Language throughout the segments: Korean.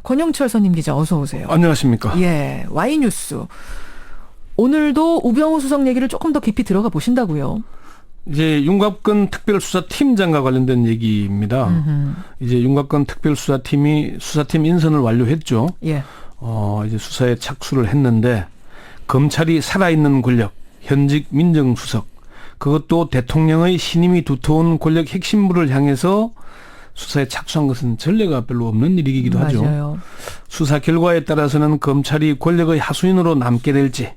권영철 선임 기자 어서 오세요. 안녕하십니까. 예, Y뉴스. 오늘도 우병우 수석 얘기를 조금 더 깊이 들어가 보신다고요. 이제 윤곽근 특별수사팀장과 관련된 얘기입니다. 이제 윤곽근 특별수사팀이 수사팀 인선을 완료했죠. 예. 이제 수사에 착수를 했는데 검찰이 살아있는 권력, 현직 민정수석, 그것도 대통령의 신임이 두터운 권력 핵심부를 향해서 수사에 착수한 것은 전례가 별로 없는 일이기도 하죠. 맞아요. 수사 결과에 따라서는 검찰이 권력의 하수인으로 남게 될지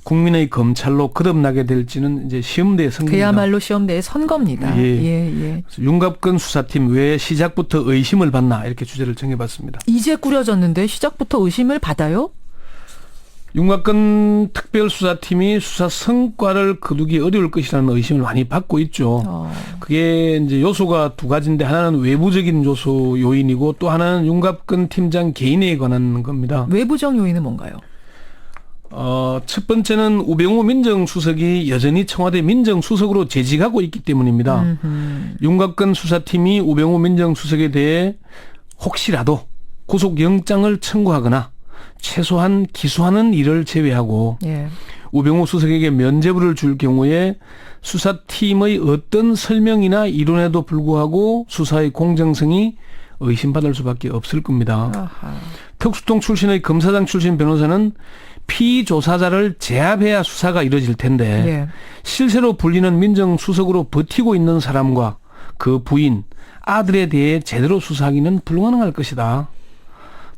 국민의 검찰로 거듭나게 될지는 이제 시험대의 선거입니다. 그야말로 시험대의 선거입니다. 예. 윤곽근 수사팀 왜 시작부터 의심을 받나 이렇게 주제를 정해봤습니다. 이제 꾸려졌는데 시작부터 의심을 받아요? 윤곽근 특별수사팀이 수사 성과를 거두기 어려울 것이라는 의심을 많이 받고 있죠. 그게 이제 요소가 두 가지인데 하나는 외부적인 요인이고 또 하나는 윤곽근 팀장 개인에 관한 겁니다. 외부적 요인은 뭔가요? 첫 번째는 우병우 민정수석이 여전히 청와대 민정수석으로 재직하고 있기 때문입니다. 윤곽근 수사팀이 우병우 민정수석에 대해 혹시라도 구속영장을 청구하거나 최소한 기소하는 일을 제외하고 우병우 수석에게 면죄부를 줄 경우에 수사팀의 어떤 설명이나 이론에도 불구하고 수사의 공정성이 의심받을 수밖에 없을 겁니다. 아하. 특수통 출신의 검사장 출신 변호사는 피조사자를 제압해야 수사가 이루어질 텐데 실세로 불리는 민정수석으로 버티고 있는 사람과 그 부인, 아들에 대해 제대로 수사하기는 불가능할 것이다.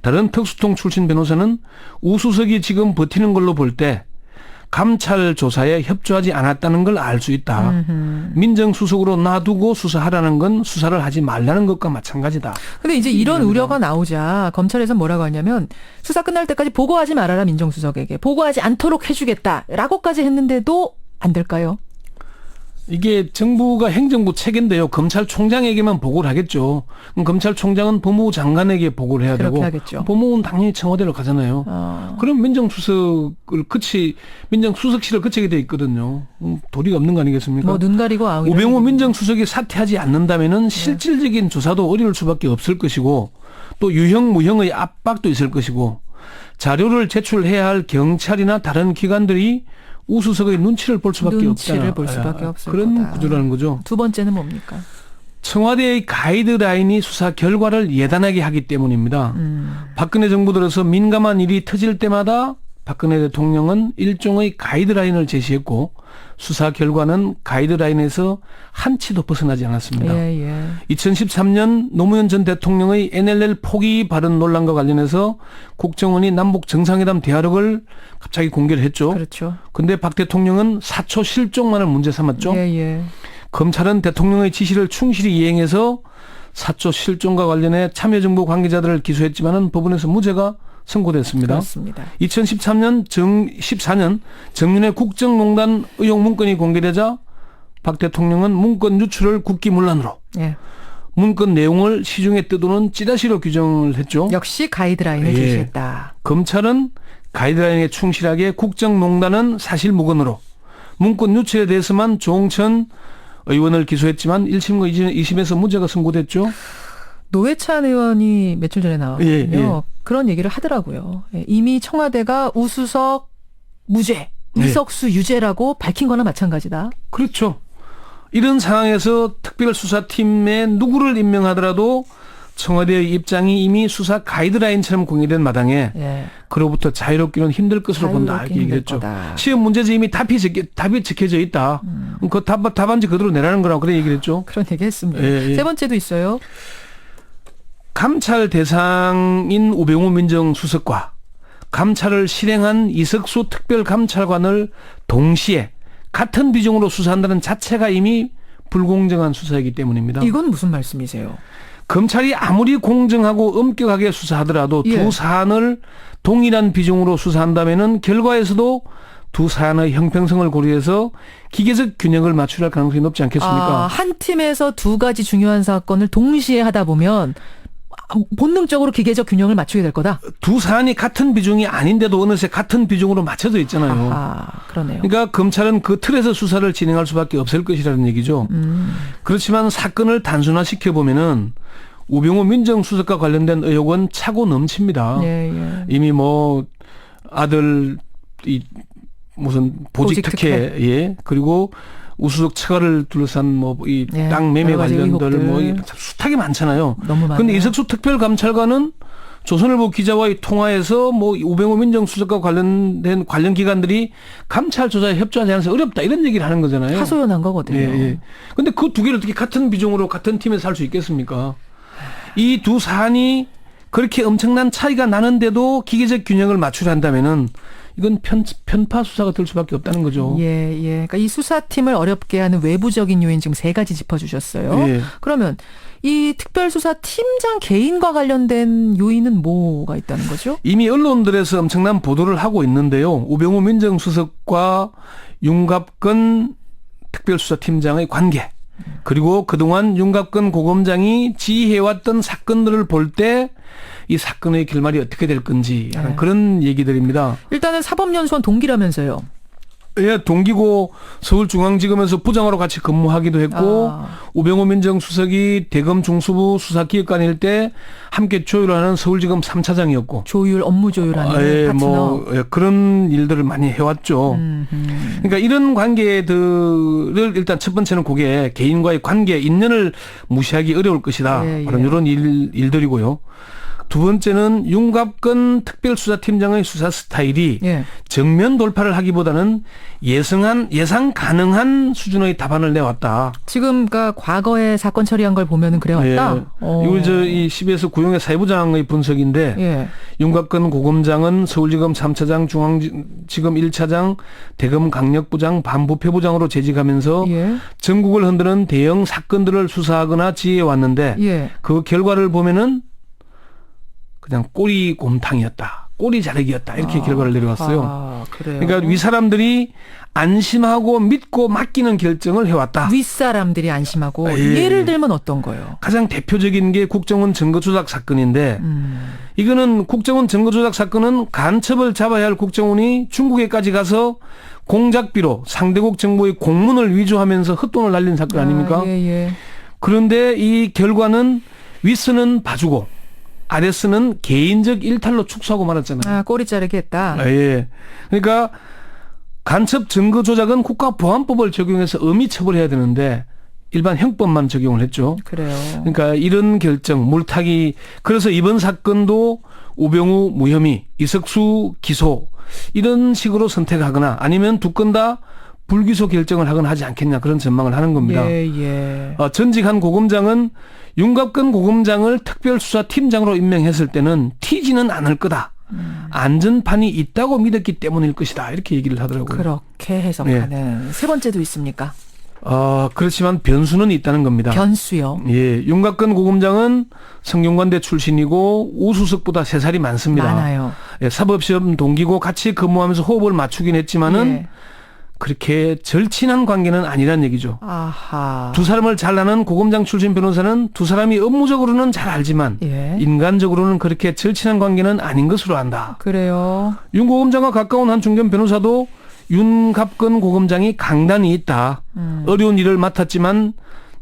다른 특수통 출신 변호사는 우 수석이 지금 버티는 걸로 볼 때 감찰 조사에 협조하지 않았다는 걸 알 수 있다. 민정수석으로 놔두고 수사하라는 건 수사를 하지 말라는 것과 마찬가지다. 근데 이제 이런 우려가 나오자 검찰에서 뭐라고 하냐면 수사 끝날 때까지 보고하지 말아라 민정수석에게. 보고하지 않도록 해주겠다라고까지 했는데도 안 될까요? 이게 정부가 행정부 체계인데요. 검찰총장에게만 보고를 하겠죠. 그럼 검찰총장은 법무부 장관에게 보고를 해야 되고 하겠죠. 법무부는 당연히 청와대로 가잖아요. 그럼 민정수석실을 거치게 돼 있거든요. 도리가 없는 거 아니겠습니까? 뭐 눈 가리고 아웅이. 우병우 민정수석이 사퇴하지 않는다면은 실질적인 조사도 어려울 수밖에 없을 것이고 또 유형 무형의 압박도 있을 것이고 자료를 제출해야 할 경찰이나 다른 기관들이 우 수석의 눈치를 볼 수밖에 없다. 그런 거다. 구조라는 거죠. 두 번째는 뭡니까? 청와대의 가이드라인이 수사 결과를 예단하게 하기 때문입니다. 박근혜 정부 들어서 민감한 일이 터질 때마다 박근혜 대통령은 일종의 가이드라인을 제시했고 수사 결과는 가이드라인에서 한치도 벗어나지 않았습니다. 2013년 노무현 전 대통령의 NLL 포기 발언 논란과 관련해서 국정원이 남북 정상회담 대화록을 갑자기 공개를 했죠. 그렇죠. 그런데 박 대통령은 사초 실종만을 문제 삼았죠. 검찰은 대통령의 지시를 충실히 이행해서 사초 실종과 관련해 참여정부 관계자들을 기소했지만은 법원에서 무죄가 선고됐습니다. 그렇습니다. 2014년 정윤회 국정농단 의혹 문건이 공개되자 박 대통령은 문건 유출을 국기문란으로 문건 내용을 시중에 떠도는 찌라시로 규정을 했죠. 역시 가이드라인을 제시했다. 검찰은 가이드라인에 충실하게 국정농단은 사실무근으로 문건 유출에 대해서만 조홍천 의원을 기소했지만 1심과 2심에서 무죄가 선고됐죠. 노회찬 의원이 며칠 전에 나왔거든요. 그런 얘기를 하더라고요. 이미 청와대가 우수석 무죄, 이석수 유죄라고 밝힌 거나 마찬가지다. 그렇죠. 이런 상황에서 특별수사팀에 누구를 임명하더라도 청와대의 입장이 이미 수사 가이드라인처럼 공개된 마당에 그로부터 자유롭기는 힘들 것으로 본다 이렇게 얘기했죠. 시험 문제지 이미 답이 적혀져 있다. 그 답안지 그대로 내라는 거라고 그런 얘기를 했죠. 그런 얘기 했습니다. 세 번째도 있어요. 감찰 대상인 우병우 민정수석과 감찰을 실행한 이석수 특별감찰관을 동시에 같은 비중으로 수사한다는 자체가 이미 불공정한 수사이기 때문입니다. 이건 무슨 말씀이세요? 검찰이 아무리 공정하고 엄격하게 수사하더라도 두 사안을 동일한 비중으로 수사한다면은 결과에서도 두 사안의 형평성을 고려해서 기계적 균형을 맞추려 할 가능성이 높지 않겠습니까? 한 팀에서 두 가지 중요한 사건을 동시에 하다 보면 본능적으로 기계적 균형을 맞추게 될 거다. 두 사안이 같은 비중이 아닌데도 어느새 같은 비중으로 맞춰져 있잖아요. 그러네요. 그러니까 검찰은 그 틀에서 수사를 진행할 수밖에 없을 것이라는 얘기죠. 그렇지만 사건을 단순화시켜 보면은 우병우 민정수석과 관련된 의혹은 차고 넘칩니다. 예, 예. 이미 뭐 아들 이 무슨 보직 특혜, 예, 그리고 우수석 처가를 둘러싼 뭐 이 땅 매매 관련들 뭐 수탁이 많잖아요. 너무 많아요. 그런데 이석수 특별감찰관은 조선일보 기자와의 통화에서 뭐 우병우 민정수석과 관련된 관련 기관들이 감찰 조사에 협조하지 않아서 어렵다 이런 얘기를 하는 거잖아요. 하소연한 거거든요. 예, 예. 근데 그 두 개를 어떻게 같은 비중으로 같은 팀에서 할 수 있겠습니까? 이 두 사안이 그렇게 엄청난 차이가 나는데도 기계적 균형을 맞추려 한다면은 이건 편파 수사가 될 수밖에 없다는 거죠. 예, 예. 그러니까 이 수사팀을 어렵게 하는 외부적인 요인 지금 3가지 짚어주셨어요. 예. 그러면 이 특별수사팀장 개인과 관련된 요인은 뭐가 있다는 거죠? 이미 언론들에서 엄청난 보도를 하고 있는데요. 우병우 민정수석과 윤갑근 특별수사팀장의 관계, 그리고 그동안 윤갑근 고검장이 지휘해왔던 사건들을 볼 때 이 사건의 결말이 어떻게 될 건지 하는 그런 얘기들입니다. 일단은 사법연수원 동기라면서요. 예, 동기고 서울중앙지검에서 부장으로 같이 근무하기도 했고 우병우 민정수석이 대검 중수부 수사기획관일 때 함께 조율하는 서울지검 3차장이었고 조율 업무 조율하는 예, 파트너. 뭐 그런 일들을 많이 해왔죠. 그러니까 이런 관계들을 일단 첫 번째는 그게 개인과의 관계 인연을 무시하기 어려울 것이다. 예, 바로 예. 이런 일들이고요. 두 번째는 윤갑근 특별수사팀장의 수사 스타일이 예. 정면 돌파를 하기보다는 예상 가능한 수준의 답안을 내왔다. 지금 그러니까 과거에 사건 처리한 걸 보면은 그래왔다. 예. 이거 이 CBS 구용의 사회부장의 분석인데 예. 윤갑근 고검장은 서울지검 3차장, 중앙지검 1차장, 대검 강력부장, 반부패부장으로 재직하면서 예. 전국을 흔드는 대형 사건들을 수사하거나 지휘해왔는데 예. 그 결과를 보면은 그냥 꼬리곰탕이었다. 꼬리 자르기였다. 이렇게 결과를 내려왔어요. 그래요. 그러니까 윗사람들이 안심하고 믿고 맡기는 결정을 해왔다. 윗사람들이 안심하고 예. 예를 들면 어떤 거요? 가장 대표적인 게 국정원 증거조작 사건인데 이거는 국정원 증거조작 사건은 간첩을 잡아야 할 국정원이 중국에까지 가서 공작비로 상대국 정부의 공문을 위조하면서 헛돈을 날린 사건 아닙니까? 예, 예. 그런데 이 결과는 윗선은 봐주고 아레스는 개인적 일탈로 축소하고 말았잖아요. 꼬리 자르기 했다. 예. 그러니까 간첩 증거 조작은 국가보안법을 적용해서 엄히 처벌해야 되는데 일반 형법만 적용을 했죠. 그래요. 그러니까 이런 결정, 물타기. 그래서 이번 사건도 우병우 무혐의, 이석수 기소 이런 식으로 선택하거나 아니면 두 건 다 불기소 결정을 하거나 하지 않겠냐 그런 전망을 하는 겁니다. 예, 예. 전직 한 고검장은 윤갑근 고검장을 특별수사팀장으로 임명했을 때는 튀지는 않을 거다. 안전판이 있다고 믿었기 때문일 것이다. 이렇게 얘기를 하더라고요. 그렇게 해석하는. 세 번째도 있습니까? 그렇지만 변수는 있다는 겁니다. 변수요? 예, 윤갑근 고검장은 성균관대 출신이고 우수석보다 3살이 많습니다. 많아요. 예, 사법시험 동기고 같이 근무하면서 호흡을 맞추긴 했지만은 예. 그렇게 절친한 관계는 아니란 얘기죠. 아하. 두 사람을 잘 아는 고검장 출신 변호사는 두 사람이 업무적으로는 잘 알지만 예. 인간적으로는 그렇게 절친한 관계는 아닌 것으로 안다. 그래요. 윤 고검장과 가까운 한 중견 변호사도 윤갑근 고검장이 강단이 있다. 어려운 일을 맡았지만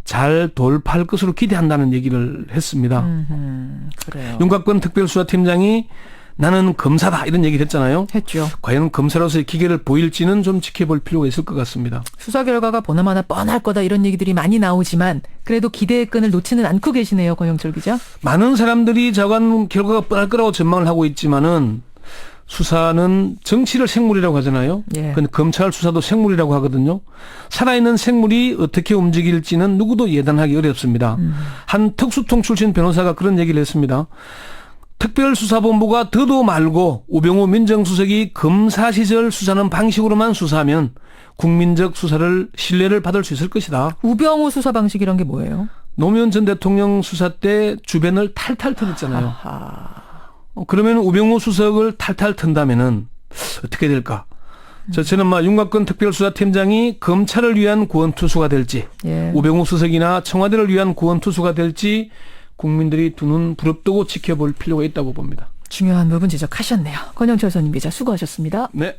잘 돌파할 것으로 기대한다는 얘기를 했습니다. 그래요. 윤갑근 특별수사팀장이 나는 검사다 이런 얘기를 했잖아요. 했죠. 과연 검사로서의 기계를 보일지는 좀 지켜볼 필요가 있을 것 같습니다. 수사 결과가 보나마나 뻔할 거다 이런 얘기들이 많이 나오지만 그래도 기대의 끈을 놓지는 않고 계시네요. 권영철 기자. 많은 사람들이 저간 결과가 뻔할 거라고 전망을 하고 있지만은 수사는 정치를 생물이라고 하잖아요. 예. 근데 검찰 수사도 생물이라고 하거든요. 살아있는 생물이 어떻게 움직일지는 누구도 예단하기 어렵습니다. 한 특수통 출신 변호사가 그런 얘기를 했습니다. 특별수사본부가 더도 말고 우병우 민정수석이 검사 시절 수사하는 방식으로만 수사하면 국민적 수사를 신뢰를 받을 수 있을 것이다. 우병우 수사 방식이란 게 뭐예요? 노무현 전 대통령 수사 때 주변을 탈탈 털었잖아요. 그러면 우병우 수석을 탈탈 턴다면은 어떻게 될까? 저는 윤갑근 특별수사팀장이 검찰을 위한 구원투수가 될지 예. 우병우 수석이나 청와대를 위한 구원투수가 될지 국민들이 두 눈 부릅뜨고 지켜볼 필요가 있다고 봅니다. 중요한 부분 지적하셨네요. 권영철 선임 기자 수고하셨습니다. 네.